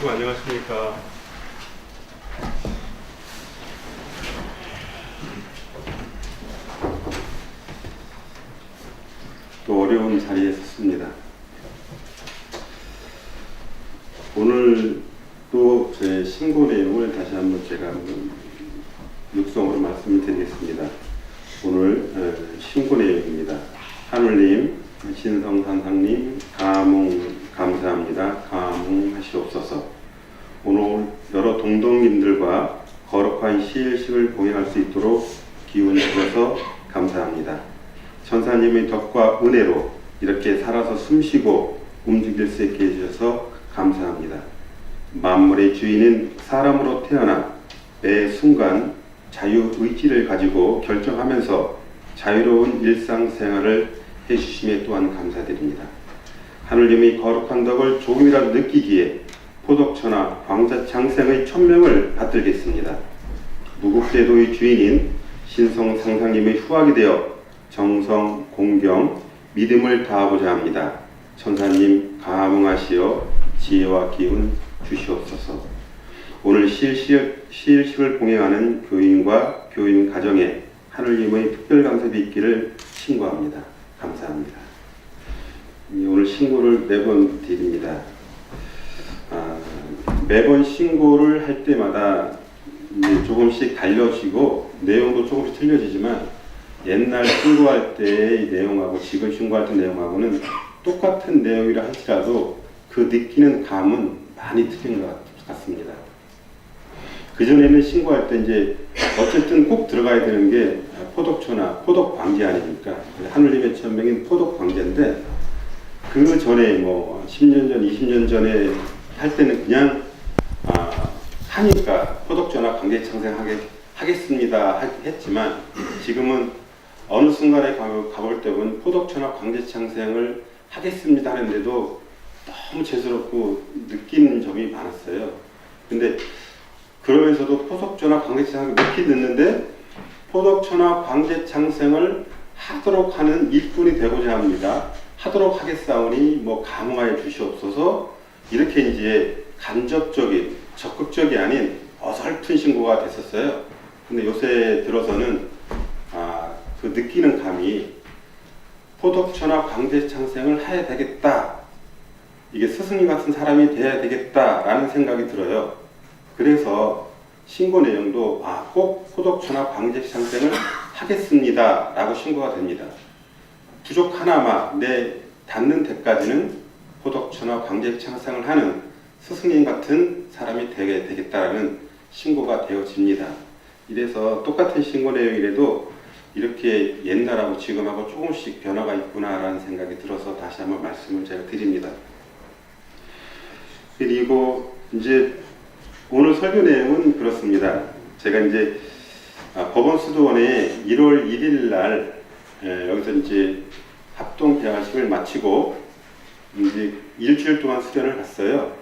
모시고 안녕하십니까. 또 어려운 자리에 섰습니다. 오늘 또 제 신고 내용을 다시 한번 제가 육성으로 말씀을 드리겠습니다. 오늘 신고 내용입니다. 하늘님, 신성상상님, 감흥 감사합니다. 감흥하시옵소서. 오늘 여러 동동님들과 거룩한 시일식을 공연할 수 있도록 기운 주셔서 감사합니다. 천사님의 덕과 은혜로 이렇게 살아서 숨쉬고 움직일 수 있게 해주셔서 감사합니다. 만물의 주인은 사람으로 태어나 매 순간 자유의지를 가지고 결정하면서 자유로운 일상생활을 해주심에 또한 감사드립니다. 하늘님의 거룩한 덕을 조금이라도 느끼기에 포덕처나 광자창생의 천명을 받들겠습니다. 무국대도의 주인인 신성상상님의 후학이 되어 정성, 공경, 믿음을 다하고자 합니다. 천사님 감흥하시어 지혜와 기운 주시옵소서. 오늘 시일식을 봉행하는 교인과 교인 가정에 하늘님의 특별 간섭이 있기를 신고합니다. 감사합니다. 오늘 신고를 매번 드립니다. 매번 신고를 할 때마다 이제 조금씩 달라지고 내용도 조금씩 틀려지지만 옛날 신고할 때의 내용하고 지금 신고할 때 내용하고는 똑같은 내용이라 할지라도 그 느끼는 감은 많이 틀린 것 같습니다. 그전에는 신고할 때 이제 어쨌든 꼭 들어가야 되는 게 포덕처나 포덕광제 아닙니까? 하늘님의 천명인 포덕광제인데 그 전에 뭐 10년 전, 20년 전에 할 때는 그냥 하니까 포덕처나 광제창생하겠습니다 했지만 지금은 어느 순간에 가볼 때 보면 포덕처나 광제창생을 하겠습니다 하는데도 너무 재수롭고 느끼는 점이 많았어요. 근데 그러면서도 포덕처나 광제창생을 늦게 듣는데 포덕처나 광제창생을 하도록 하는 일꾼이 되고자 합니다. 하도록 하겠사오니 뭐 감흥하여 주시옵소서. 이렇게 이제 간접적인 적극적이 아닌 어설픈 신고가 됐었어요. 근데 요새 들어서는 그 느끼는 감이 포덕처나 광제창생을 해야 되겠다. 이게 스승님 같은 사람이 돼야 되겠다라는 생각이 들어요. 그래서 신고 내용도 꼭 포덕처나 광제창생을 하겠습니다 라고 신고가 됩니다. 부족 하나마 내 닿는 데까지는 포덕처나 광제창생을 하는 스승님 같은 사람이 되게 되겠다라는 신고가 되어집니다. 이래서 똑같은 신고 내용이라도 이렇게 옛날하고 지금하고 조금씩 변화가 있구나라는 생각이 들어서 다시 한번 말씀을 제가 드립니다. 그리고 이제 오늘 설교 내용은 그렇습니다. 제가 이제 법원수도원에 1월 1일 날 여기서 이제 합동 개화식을 마치고 이제 일주일 동안 수련을 갔어요.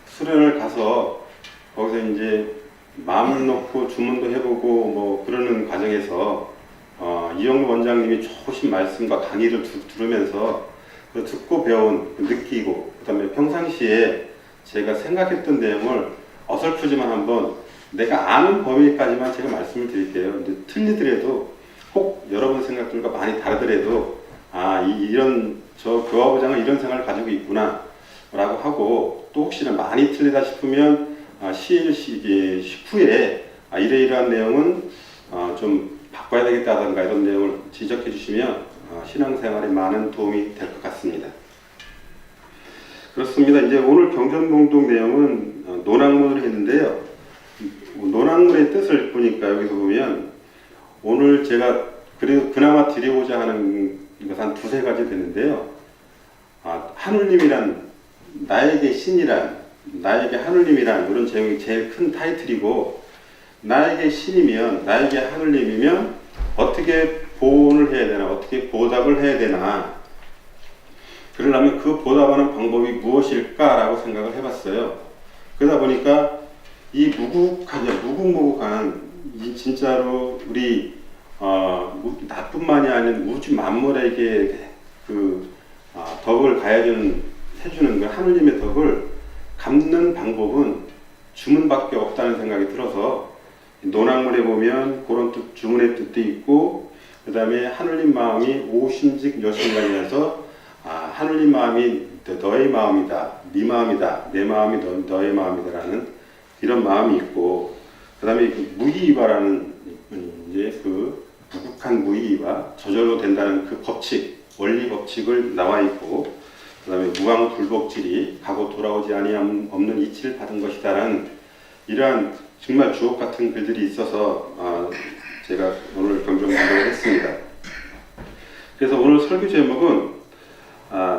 수련을 가서 거기서 이제 마음을 놓고 주문도 해보고 뭐 그러는 과정에서 이영로 원장님이 좋으신 말씀과 강의를 들으면서 듣고 배운 느끼고 그다음에 평상시에 제가 생각했던 내용을 어설프지만 한번 내가 아는 범위까지만 제가 말씀을 드릴게요. 근데 틀리더라도 혹 여러분 생각들과 많이 다르더라도 이런 저 교화부장은 이런 생각을 가지고 있구나 라고 하고 또 혹시나 많이 틀리다 싶으면 시일식 후에 이러이러한 내용은 좀 바꿔야 되겠다든가 이런 내용을 지적해 주시면 신앙생활에 많은 도움이 될 것 같습니다. 그렇습니다. 이제 오늘 경전봉독 내용은 논학문을 했는데요. 논학문의 뜻을 보니까 여기서 보면 오늘 제가 그래도 그나마 드리고자 하는 것은 한 두세 가지 되는데요. 하느님이란 나에게 신이란 나에게 하느님이란 이런 제목이 제일 큰 타이틀이고 나에게 신이면 나에게 하느님이면 어떻게 보온을 해야 되나 어떻게 보답을 해야 되나 그러려면 그 보답하는 방법이 무엇일까라고 생각을 해봤어요. 그러다 보니까 이 무궁무국한 진짜로 우리 나뿐만이 아닌 우주 만물에게 그 덕을 해주는 그 하느님의 덕을 갚는 방법은 주문밖에 없다는 생각이 들어서 논학문에 보면 그런 뜻, 주문의 뜻도 있고 그 다음에 하늘님 마음이 오심직 여신간이라서 하늘님 마음이 너의 마음이다, 네 마음이다, 내 마음이 너의 마음이다라는 이런 마음이 있고 그 다음에 무의이바라는 이제 그 부국한 무의이바 저절로 된다는 그 법칙, 원리 법칙을 나와 있고 그 다음에 무왕불복질이 가고 돌아오지 아니함 없는 이치를 받은 것이다라는 이러한 정말 주옥 같은 글들이 있어서 제가 오늘 경전문을 했습니다. 그래서 오늘 설교 제목은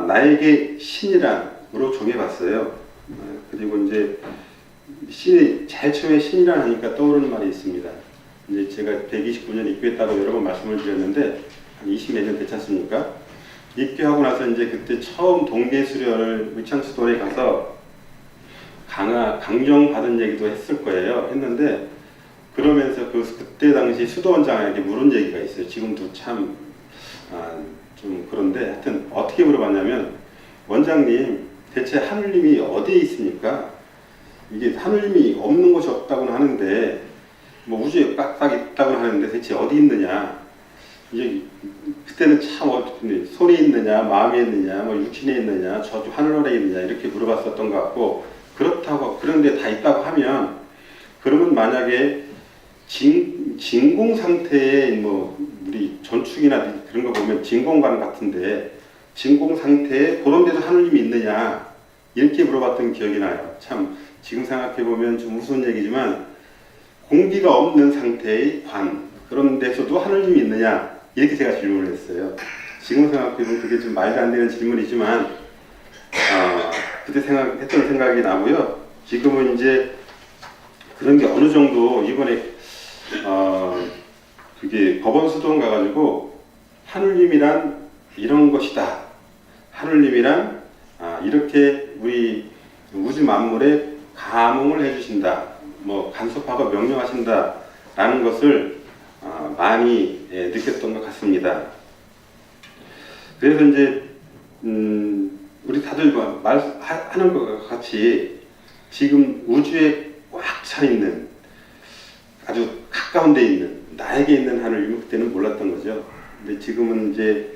나에게 신이란으로 정해봤어요. 그리고 이제 신이 제일 처음에 신이란 하니까 떠오르는 말이 있습니다. 이제 제가 129년 입교했다고 여러 번 말씀을 드렸는데 한 20몇 년 됐지 않습니까? 입교하고 나서 이제 그때 처음 동계수련을 의창수도에 가서 강령 받은 얘기도 했을 거예요. 했는데 그러면서 그때 당시 수도원장에게 물은 얘기가 있어요. 지금도 참 좀 그런데 하여튼 어떻게 물어봤냐면 원장님 대체 하늘님이 어디에 있습니까? 이게 하늘님이 없는 곳이 없다고는 하는데 뭐 우주에 빡빡 있다고는 하는데 대체 어디 있느냐? 이제 그때는 참 손에 있느냐, 마음에 있느냐, 뭐 육신에 있느냐, 저주 하늘에 있느냐 이렇게 물어봤었던 것 같고 그렇다고 그런데 다 있다고 하면 그러면 만약에 진공 상태에 뭐 우리 전축이나 그런 거 보면 진공관 같은데 진공 상태에 그런 데도 하늘님이 있느냐 이렇게 물어봤던 기억이 나요. 참 지금 생각해 보면 좀 우스운 얘기지만 공기가 없는 상태의 관 그런 데서도 하늘님이 있느냐 이렇게 제가 질문을 했어요. 지금 생각해 보면 그게 좀 말도 안 되는 질문이지만 그때 했던 생각이 나고요. 지금은 이제 그런 게 어느 정도 이번에 그게 법원 수도원 가가지고 하늘님이란 이런 것이다. 하늘님이란 이렇게 우리 우주 만물에 감응을 해주신다. 뭐 간섭하고 명령하신다라는 것을 많이 느꼈던 것 같습니다. 그래서 이제 우리 다들 말하는 것 같이 지금 우주에 꽉 차 있는 아주 가까운 데 있는 나에게 있는 하늘님은 그때는 몰랐던 거죠. 근데 지금은 이제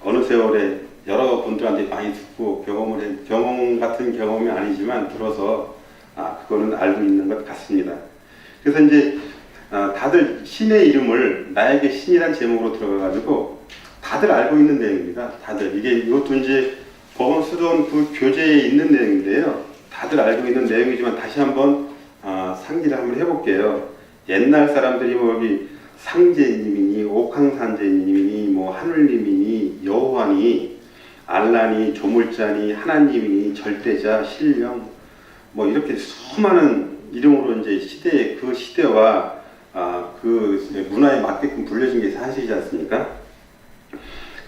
어느 세월에 여러 분들한테 많이 듣고 경험 같은 경험이 아니지만 들어서 그거는 알고 있는 것 같습니다. 그래서 이제 다들 신의 이름을 나에게 신이란 제목으로 들어가가지고 다들 알고 있는 내용입니다. 다들 이것도 이제 법원 수도원 그 교재에 있는 내용인데요. 다들 알고 있는 내용이지만 다시 한번 상기를 한번 해볼게요. 옛날 사람들이 뭐 여기 상제님이니 옥황산제님이니 뭐 하늘님이니 여호와니 알라니 조물자니 하나님이니 절대자 신령 뭐 이렇게 수많은 이름으로 이제 그 시대와 그 문화에 맞게끔 불려진 게 사실이지 않습니까?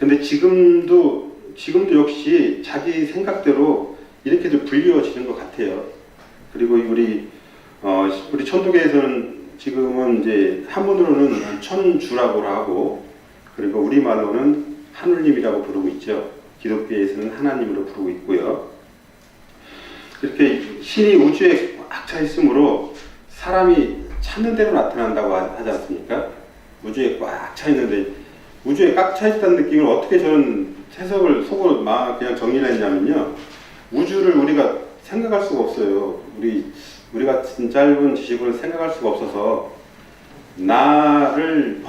근데 지금도 역시 자기 생각대로 이렇게도 불리워지는 것 같아요. 그리고 우리 천도교에서는 지금은 이제 한문으로는 천주라고 하고 그리고 우리말로는 하늘님이라고 부르고 있죠. 기독교에서는 하나님으로 부르고 있고요. 그렇게 신이 우주에 꽉 차 있으므로 사람이 찾는 대로 나타난다고 하지 않습니까? 우주에 꽉 차 있는데 우주에 꽉 차 있다는 느낌을 어떻게 저는 해석을 속으로 그냥 정리를 했냐면요. 우주를 우리가 생각할 수가 없어요. 우리 같은 짧은 지식으로는 생각할 수가 없어서 나를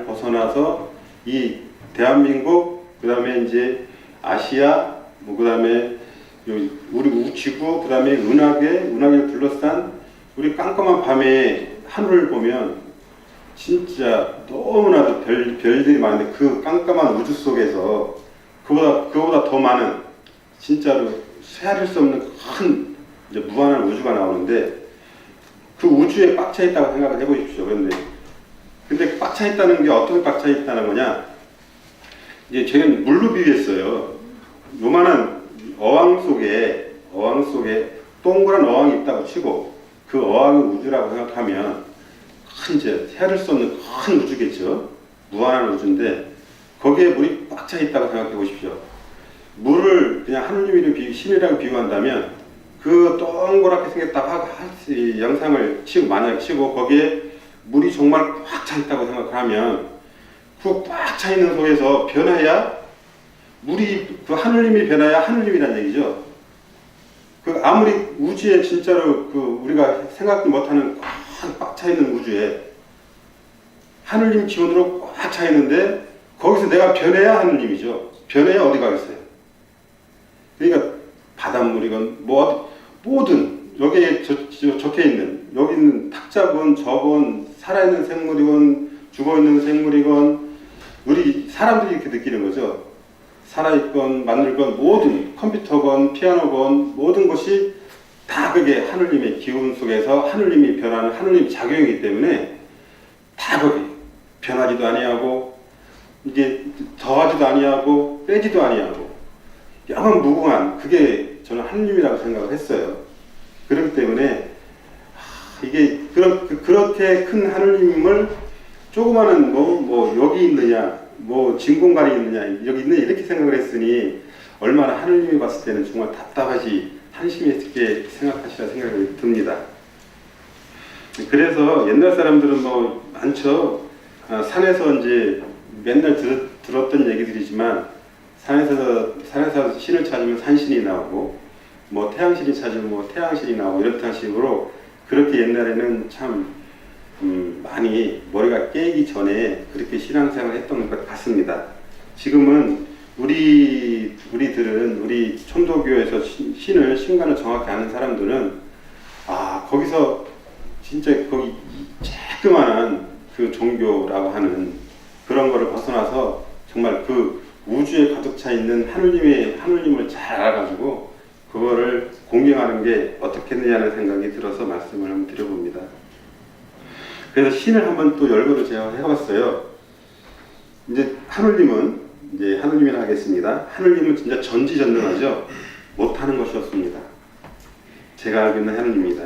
벗어나서 이 대한민국 그 다음에 이제 아시아 그 다음에 우리 지구 그 다음에 은하계를 둘러싼 우리 깜깜한 밤에 하늘을 보면 진짜 너무나도 별들이 많은데 그 깜깜한 우주 속에서 그거보다 더 많은 진짜로 헤아릴 수 없는 큰 이제 무한한 우주가 나오는데 그 우주에 꽉 차 있다고 생각을 해보십시오. 근데 꽉 차 있다는 게 어떻게 꽉 차 있다는 거냐? 이제 저는 물로 비유했어요. 요만한 어항 속에 동그란 어항이 있다고 치고 그 어항이 우주라고 생각하면 이제 헤아릴 수 없는 큰 우주겠죠. 무한한 우주인데 거기에 물이 꽉 차 있다고 생각해 보십시오. 물을 그냥 하느님이랑 신이랑 비유한다면 그 동그랗게 생겼다 영상을 만약에 치고 거기에 물이 정말 꽉 차 있다고 생각하면 그 꽉 차 있는 속에서 변해야 물이 그 하느님이 변해야 하느님이란 얘기죠. 그 아무리 우주에 진짜로 그 우리가 생각도 못하는 꽉 차 있는 우주에 하느님 기운으로 꽉 차 있는데 거기서 내가 변해야 하느님이죠. 변해야 어디 가겠어요. 그러니까 바닷물이건 뭐든 여기에 적혀 있는 여기 있는 탁자건 저건 살아있는 생물이건 죽어있는 생물이건 우리 사람들이 이렇게 느끼는 거죠. 살아있건 만들건 모든 컴퓨터건 피아노건 모든 것이 다 그게 하느님의 기운 속에서 하느님이 변하는 하느님 작용이기 때문에 다 거기 변하지도 아니하고 이게 더하지도 아니하고 빼지도 아니하고 영원 무궁한 그게 저는 하느님이라고 생각을 했어요. 그렇기 때문에 이게 그렇게 큰 하느님을 조그마한 여기 있느냐 진 공간이 있느냐 여기 있느냐 이렇게 생각을 했으니 얼마나 하느님이 봤을 때는 정말 답답하지 한심히 있게 생각하시라 생각이 듭니다. 그래서 옛날 사람들은 많죠. 산에서 이제 맨날 들었던 얘기들이지만 산에서 신을 찾으면 산신이 나오고 태양신이 찾으면 태양신이 나오고 이렇다는 식으로 그렇게 옛날에는 참 많이 머리가 깨기 전에 그렇게 신앙생활을 했던 것 같습니다. 지금은 우리들은 우리 천도교에서 신간을 정확히 아는 사람들은 거기서 진짜 거기 조그만한 그 종교라고 하는 그런 거를 벗어나서 정말 그 우주에 가득 차 있는 하느님을 잘 알아가지고 그거를 공경하는 게 어떻겠느냐는 생각이 들어서 말씀을 한번 드려봅니다. 그래서 신을 한번 또 열거를 제가 해봤어요. 이제 하느님이라 하겠습니다. 하느님은 진짜 전지전능하죠. 못하는 것이 없습니다. 제가 알고 있는 하느님입니다.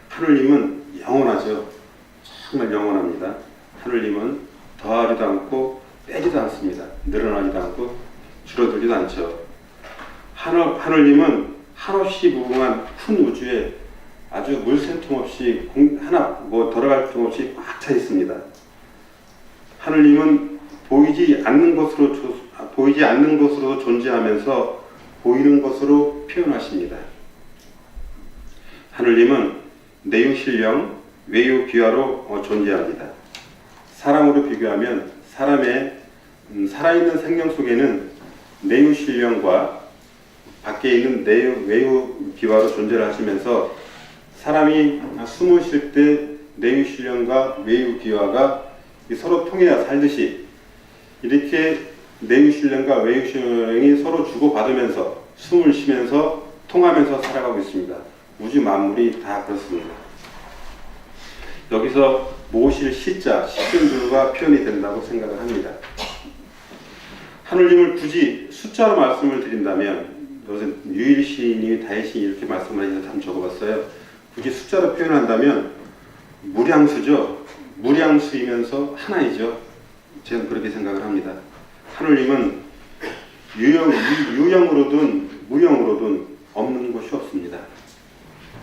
하느님은 영원하죠. 정말 영원합니다. 하느님은 더하지도 않고 빼지도 않습니다. 늘어나지도 않고 줄어들지도 않죠. 하느님은 한없이 무궁한 큰 우주에 아주 물샘 틈 없이 들어갈 틈 없이 꽉 차 있습니다. 하느님은 보이지 않는 것으로 존재하면서 보이는 것으로 표현하십니다. 하느님은 내유신령, 외유귀화로 존재합니다. 사람으로 비교하면 사람의 살아있는 생명 속에는 내유신령과 밖에 있는 외유귀화로 존재를 하시면서 사람이 숨을 쉴 때 내유신령과 외유귀화가 서로 통해야 살듯이 이렇게 내유신령과 외유신령이 서로 주고받으면서 숨을 쉬면서 통하면서 살아가고 있습니다. 우주 만물이 다 그렇습니다. 여기서 모실 시자, 시균주가 표현이 된다고 생각을 합니다. 하느님을 굳이 숫자로 말씀을 드린다면 여기서 유일신이 다일신이 이렇게 말씀을 해서 한번 적어봤어요. 굳이 숫자로 표현한다면 무량수죠. 무량수이면서 하나이죠. 저는 그렇게 생각을 합니다. 하느님은 유형으로든 무형으로든 없는 것이 없습니다.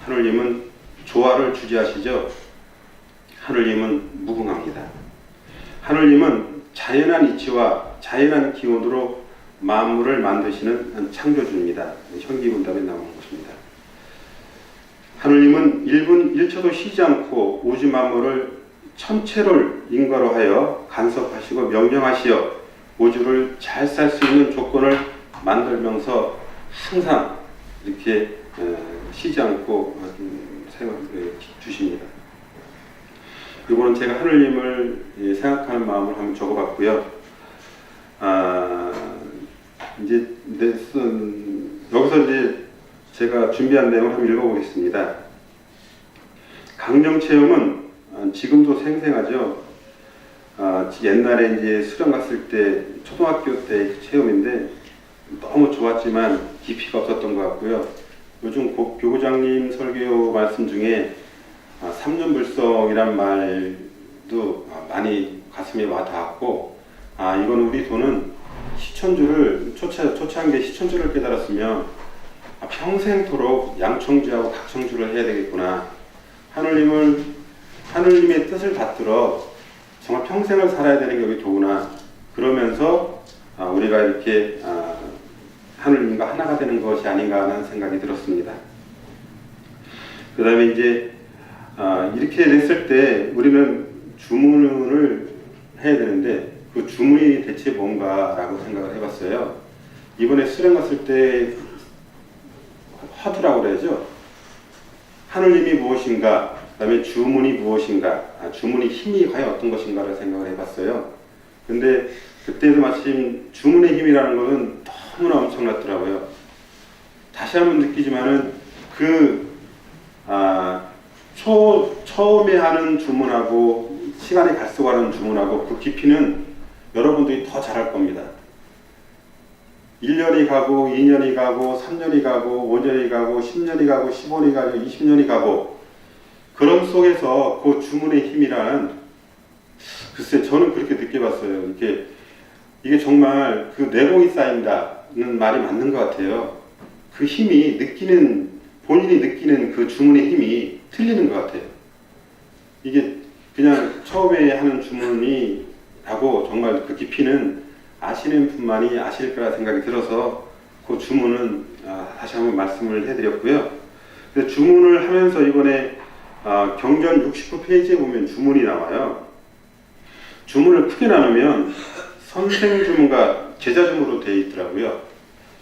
하느님은 조화를 주재하시죠. 하느님은 무궁합니다. 하느님은 자연한 이치와 자연한 기운으로 만물을 만드시는 창조주입니다. 현기문답에 나오는 것입니다. 하느님은 1분 1초도 쉬지 않고 우주 만물을 천체를 인과로 하여 간섭하시고 명령하시어 우주를 잘 살 수 있는 조건을 만들면서 항상 이렇게 쉬지 않고 주십니다. 이거는 제가 하느님을 생각하는 마음을 한번 적어봤고요. 여기서 이제 제가 준비한 내용을 한번 읽어보겠습니다. 강령체험은 지금도 생생하죠. 옛날에 이제 수련 갔을 때 초등학교 때 체험인데 너무 좋았지만 깊이가 없었던 것 같고요. 요즘 교구장님 설교 말씀 중에 삼년불성이란 말도 많이 가슴에 와 닿았고, 이건 우리 도는 시천주를 초창기에 시천주를 깨달았으면 평생토록 양청주하고 각청주를 해야 되겠구나. 하늘님의 뜻을 받들어 정말 평생을 살아야 되는 게 여기 도구나. 그러면서 우리가 이렇게 하늘님과 하나가 되는 것이 아닌가 하는 생각이 들었습니다. 그 다음에 이제 이렇게 됐을 때 우리는 주문을 해야 되는데 그 주문이 대체 뭔가라고 생각을 해봤어요. 이번에 수련 갔을 때 화두라고 그러죠. 하늘님이 무엇인가, 그 다음에 주문이 무엇인가, 주문의 힘이 과연 어떤 것인가를 생각을 해봤어요. 근데 그때도 마침 주문의 힘이라는 것은 너무나 엄청났더라고요. 다시 한번 느끼지만은 처음에 하는 주문하고 시간이 갈수록 하는 주문하고 그 깊이는 여러분들이 더 잘할 겁니다. 1년이 가고 2년이 가고 3년이 가고 5년이 가고 10년이 가고 15년이 가고 20년이 가고 그런 속에서 그 주문의 힘이란 글쎄 저는 그렇게 느껴봤어요. 이게 정말 그 내공이 쌓인다는 말이 맞는 것 같아요. 그 힘이 본인이 느끼는 그 주문의 힘이 틀리는 것 같아요. 이게 그냥 처음에 하는 주문이 하고 정말 그 깊이는 아시는 분만이 아실 거라 생각이 들어서 그 주문은 다시 한번 말씀을 해드렸고요. 그래서 주문을 하면서 이번에 경전 69페이지에 보면 주문이 나와요. 주문을 크게 나누면 선생 주문과 제자 주문으로 되어 있더라고요.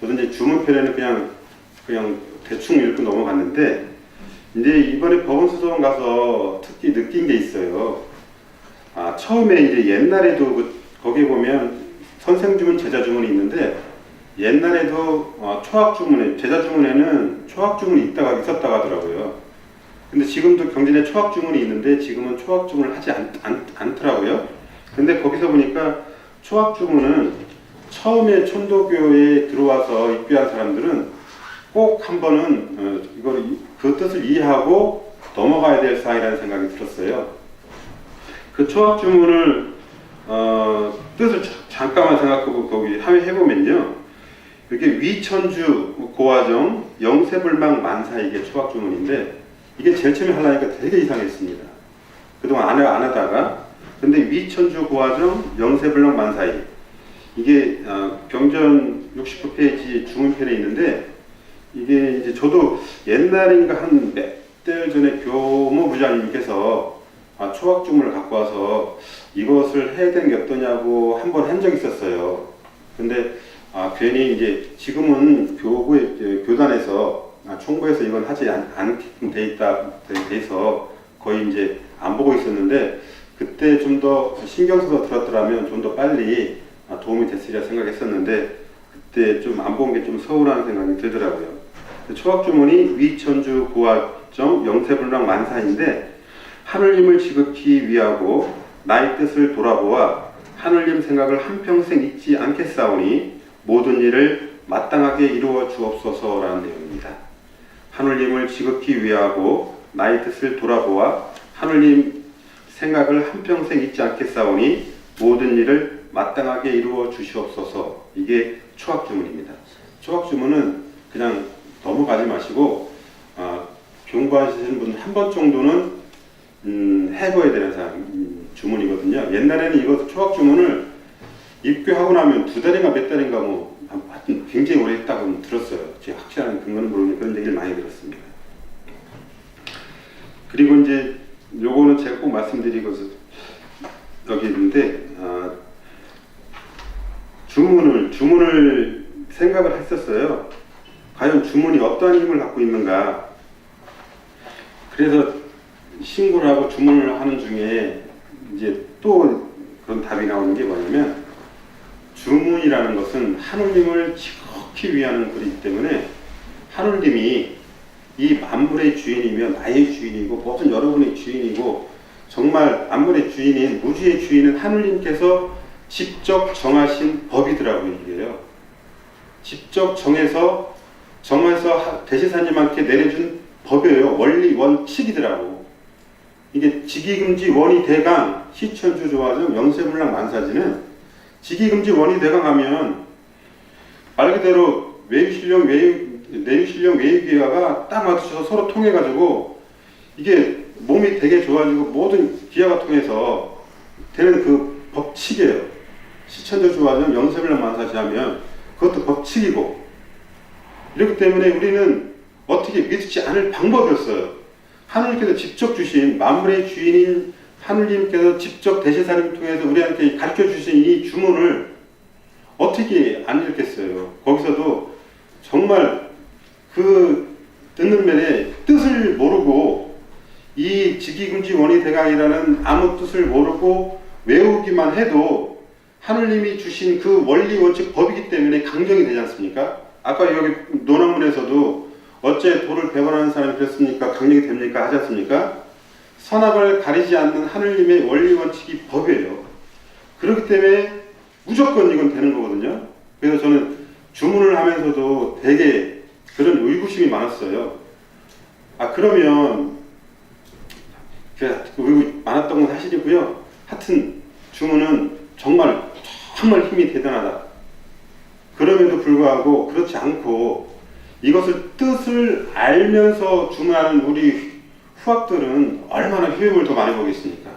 저도 이제 주문편에는 그냥 대충 읽고 넘어갔는데 이제 이번에 법원소송 가서 특히 느낀 게 있어요. 처음에 이제 옛날에도 거기 보면 선생 주문, 제자 주문이 있는데 옛날에도 초학 주문에 제자 주문에는 초학 주문이 있었다고 하더라고요. 근데 지금도 경전에 초학 주문이 있는데 지금은 초학 주문을 하지 않더라고요. 근데 거기서 보니까 초학 주문은 처음에 천도교에 들어와서 입교한 사람들은 꼭 한 번은 그 뜻을 이해하고 넘어가야 될 사항이라는 생각이 들었어요. 그 초학 주문을 뜻을 잠깐만 생각하고 거기 해보면요. 이렇게 위천주 고화정 영세불망 만사 이게 초학 주문인데 이게 제일 처음에 하려니까 되게 이상했습니다. 그동안 안 하다가 근데 위천주 고화정 영세불망 만사이 이게 경전 69페이지 중문편에 있는데 이게 이제 저도 옛날인가 한 몇 달 전에 교무부장님께서 초학 주문을 갖고 와서 이것을 해야 되는 게 어떠냐고 한 번 한 적이 있었어요. 근데 괜히 이제 지금은 교단에서 총부에서 이건 하지 않게끔 돼 있어 거의 이제 안 보고 있었는데 그때 좀 더 신경 써서 들었더라면 좀 더 빨리 도움이 됐으리라 생각했었는데 그때 좀 안 본 게 좀 서운한 생각이 들더라고요. 초학 주문이 위천주 고화정 영세불랑 만사인데 하늘님을 지극히 위하고 나의 뜻을 돌아보아 하늘님 생각을 한평생 잊지 않겠사오니 모든 일을 마땅하게 이루어 주옵소서라는 내용입니다. 하늘님을 지극히 위하고 나의 뜻을 돌아보아 하늘님 생각을 한평생 잊지 않겠사오니 모든 일을 마땅하게 이루어 주시옵소서. 이게 초학주문입니다. 초학주문은 그냥 넘어가지 마시고 공부하시는 분 한 번 정도는 해봐야 되는 주문이거든요. 옛날에는 이거 초학주문을 입교하고 나면 2달인가 몇 달인가 하여튼 굉장히 오래 했다고 들었어요. 제가 확실한 근거는 모르는데 그런 얘기를 많이 들었습니다. 그리고 이제 요거는 제가 꼭 말씀드리고 여기 있는데 주문을 생각을 했었어요. 과연 주문이 어떠한 힘을 갖고 있는가. 그래서 신고를 하고 주문을 하는 중에 이제 또 그런 답이 나오는 게 뭐냐면 주문이라는 것은 하느님을 지극히 위하는 글이기 때문에 하느님이 이 만물의 주인이며 나의 주인이고 모든 여러분의 주인이고 정말 만물의 주인인 무주의 주인은 하느님께서 직접 정하신 법이더라고요. 이게요. 직접 정해서 대제사님한테 내려준 법이에요. 원리 원칙이더라고. 이게 직위금지 원위대강 시천주 조화정 영세불랑 만사지는 직위금지 원위대강 하면 말 그대로 내유 신령 외유 기화가 딱 맞춰서 서로 통해가지고 이게 몸이 되게 좋아지고 모든 기화가 통해서 되는 그 법칙이에요. 시천조 주화점 영세밀랑 만사시하면 그것도 법칙이고, 이렇기 때문에 우리는 어떻게 믿지 않을 방법이 없어요. 하느님께서 직접 주신, 만물의 주인인 하느님께서 직접 대제사님을 통해서 우리한테 가르쳐 주신 이 주문을 어떻게 안 읽겠어요. 거기서도 정말 그 듣는 면에 뜻을 모르고, 이 직이군지 원이대강이라는 아무 뜻을 모르고 외우기만 해도 하느님이 주신 그 원리 원칙 법이기 때문에 강정이 되지 않습니까? 아까 여기 논학문에서도 어째 도를 배반하는 사람이 그랬습니까? 강령이 됩니까? 하지 않습니까? 선악을 가리지 않는 하느님의 원리 원칙이 법이에요. 그렇기 때문에 무조건 이건 되는 거거든요. 그래서 저는 주문을 하면서도 되게 그런 의구심이 많았어요. 그러면 의구 많았던 건 사실이고요. 하여튼 주문은 정말 힘이 대단하다. 그럼에도 불구하고 그렇지 않고 이것을 뜻을 알면서 주문하는 우리 후학들은 얼마나 효용을 더 많이 보겠습니까?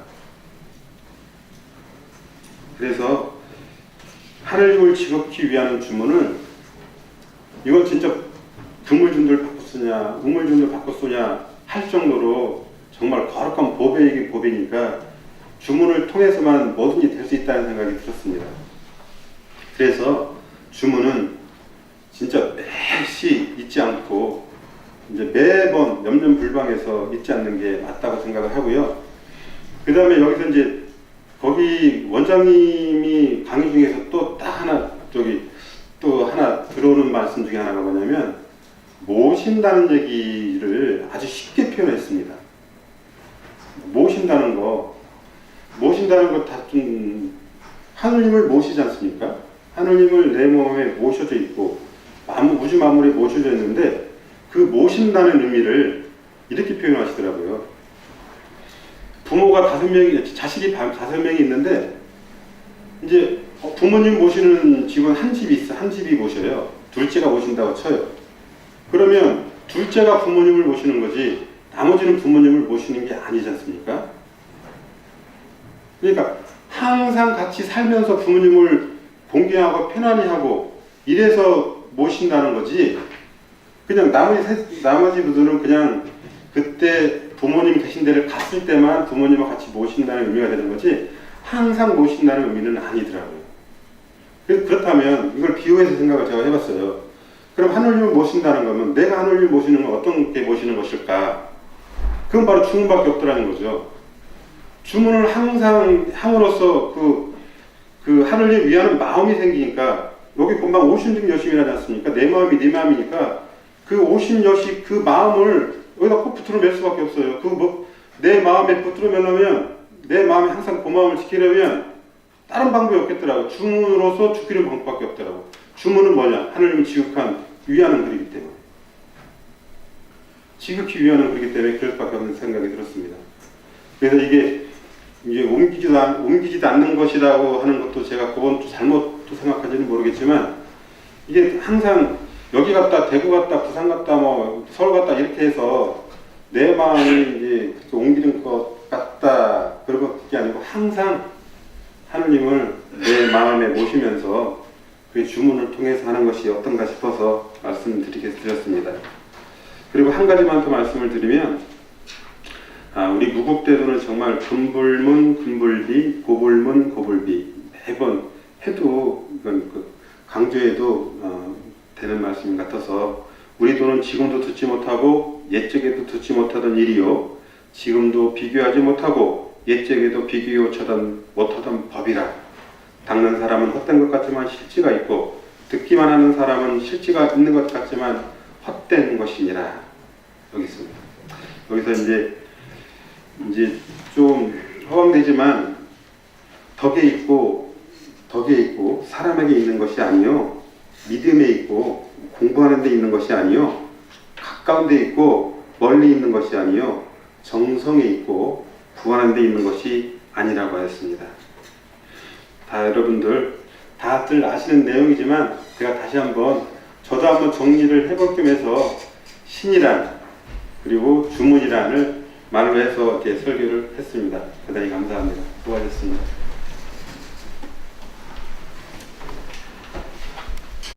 그래서 하느님을 지극히 위하는 주문을, 이건 진짜 금물준들 바꿔 쓰냐 우물준들 바꿔 쓰냐 할 정도로 정말 거룩한 보배이긴 보배니까 주문을 통해서만 뭐든지 될 수 있다는 생각이 들었습니다. 그래서 주문은 진짜 매시 잊지 않고 이제 매번 염려불방해서 잊지 않는 게 맞다고 생각을 하고요. 그 다음에 여기서 이제 거기 원장님이 강의 중에서 또 딱 하나 또 하나 들어오는 말씀 중에 하나가 뭐냐면 모신다는 얘기를 아주 쉽게 표현했습니다. 모신다는 거 다 좀 하느님을 모시지 않습니까? 하느님을 내 몸에 모셔져 있고 우주 만물에 모셔져 있는데 그 모신다는 의미를 이렇게 표현하시더라고요. 부모가 자식이 5명이 있는데 이제 부모님 모시는 집은 한 집이 있어. 한 집이 모셔요. 둘째가 모신다고 쳐요. 그러면 둘째가 부모님을 모시는 거지 나머지는 부모님을 모시는 게 아니지 않습니까? 그러니까 항상 같이 살면서 부모님을 공경하고 편안히 하고 이래서 모신다는 거지, 그냥 나머지 분들은 그냥 그때 부모님 계신 데를 갔을 때만 부모님과 같이 모신다는 의미가 되는 거지 항상 모신다는 의미는 아니더라고요. 그렇다면 이걸 비유해서 생각을 제가 해봤어요. 그럼 하느님을 모신다는 거면 내가 하느님을 모시는 건 어떤 게 모시는 것일까? 그건 바로 주문밖에 없더라는 거죠. 주문을 항상 함으로써 그 하느님 위하는 마음이 생기니까, 여기 보면 오심등 여심이라지 않습니까? 내 마음이 네 마음이니까 그 오심 여심 그 마음을 여기다 꼭 붙들어 맬 수밖에 없어요. 내 마음에 붙들어 매려면, 내 마음에 항상 그 마음을 지키려면 다른 방법이 없겠더라고. 주문으로서 지키는 방법밖에 없더라고. 주문은 뭐냐? 하느님은 지극한 위하는 글이기 때문에. 지극히 위하는 글이기 때문에 그럴 수밖에 없는 생각이 들었습니다. 그래서 이게 옮기지도 않는 것이라고 하는 것도 제가 그건 잘못 생각한지는 모르겠지만, 이게 항상 여기 갔다 대구 갔다 부산 갔다 뭐 서울 갔다 이렇게 해서 내 마음이 이제 옮기는 것 같다 그런 게 아니고 항상 하느님을 내 마음에 모시면서 그 주문을 통해서 하는 것이 어떤가 싶어서 말씀드렸습니다. 그리고 한 가지만 더 말씀을 드리면, 우리 무국대도는 정말 금불문 금불비 고불문 고불비 매번 해도 이건 강조해도 되는 말씀 같아서, 우리 도는 지금도 듣지 못하고 옛적에도 듣지 못하던 일이요 지금도 비교하지 못하고 옛적에도 비교 못하던 법이라. 닦는 사람은 헛된 것 같지만 실지가 있고 듣기만 하는 사람은 실지가 있는 것 같지만 헛된 것이니라. 여기 있습니다. 여기서 이제 좀 허황되지만 덕에 있고 사람에게 있는 것이 아니요 믿음에 있고 공부하는 데 있는 것이 아니요 가까운 데 있고 멀리 있는 것이 아니요 정성에 있고 구하는 데 있는 것이 아니라고 하였습니다. 다 여러분들 다들 아시는 내용이지만 제가 다시 한번 저도 한번 정리를 해볼 겸해서 신이란 그리고 주문이란을 말로 해서 이렇게 설교를 했습니다. 대단히 감사합니다. 수고하셨습니다.